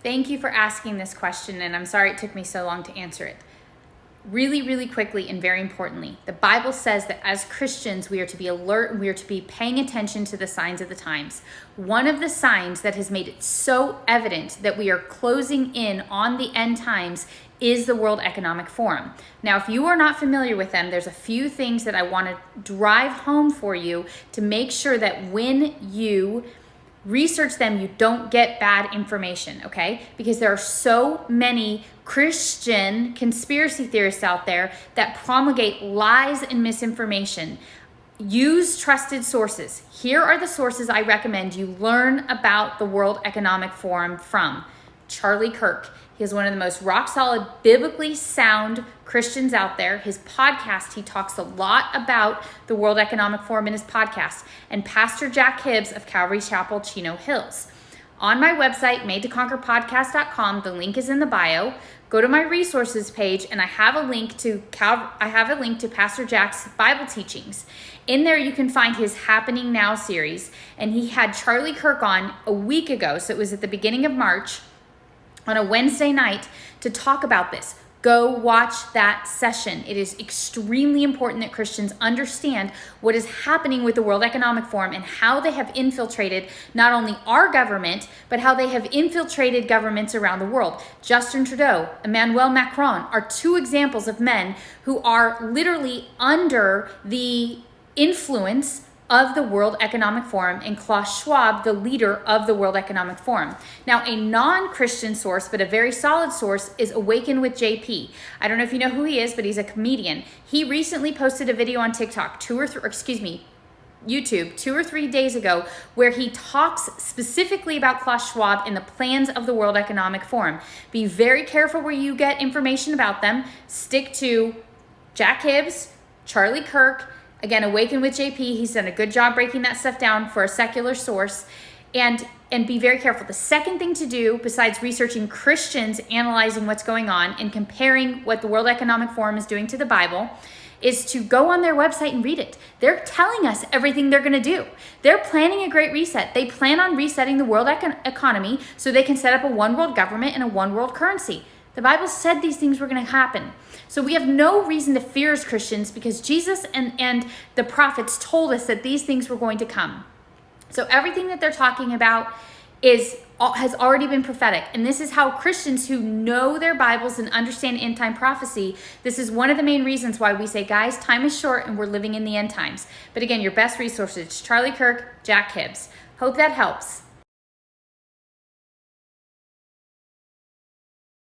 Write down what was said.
Thank you for asking this question, and I'm sorry it took me so long to answer it. Really, really quickly and very importantly, the Bible says that as Christians, we are to be alert and we are to be paying attention to the signs of the times. One of the signs that has made it so evident that we are closing in on the end times is the World Economic Forum. Now, if you are not familiar with them, there's a few things that I want to drive home for you to make sure that when you research them, you don't get bad information, okay? Because there are so many Christian conspiracy theorists out there that promulgate lies and misinformation. Use trusted sources. Here are the sources I recommend you learn about the World Economic Forum from. Charlie Kirk. He is one of the most rock solid, biblically sound Christians out there. His podcast, he talks a lot about the World Economic Forum in his podcast. And Pastor Jack Hibbs of Calvary Chapel, Chino Hills. On my website, madetoconquerpodcast.com, the link is in the bio. Go to my resources page, and I have a link to Pastor Jack's Bible teachings. In there, you can find his Happening Now series. And he had Charlie Kirk on a week ago, so it was at the beginning of March, on a Wednesday night to talk about this. Go watch that session. It is extremely important that Christians understand what is happening with the World Economic Forum and how they have infiltrated not only our government, but how they have infiltrated governments around the world. Justin Trudeau, Emmanuel Macron are two examples of men who are literally under the influence of the World Economic Forum, and Klaus Schwab, the leader of the World Economic Forum. Now, a non-Christian source, but a very solid source, is Awaken with JP. I don't know if you know who he is, but he's a comedian. He recently posted a video on TikTok, YouTube, 2 or 3 days ago, where he talks specifically about Klaus Schwab and the plans of the World Economic Forum. Be very careful where you get information about them. Stick to Jack Hibbs, Charlie Kirk. Again, Awaken with JP, he's done a good job breaking that stuff down for a secular source. And be very careful. The second thing to do, besides researching Christians analyzing what's going on and comparing what the World Economic Forum is doing to the Bible, is to go on their website and read it. They're telling us everything they're going to do. They're planning a great reset. They plan on resetting the world economy so they can set up a one world government and a one world currency. The Bible said these things were going to happen. So we have no reason to fear as Christians because Jesus and the prophets told us that these things were going to come. So everything that they're talking about has already been prophetic. And this is how Christians who know their Bibles and understand end time prophecy, this is one of the main reasons why we say, guys, time is short and we're living in the end times. But again, your best resources, Charlie Kirk, Jack Hibbs. Hope that helps.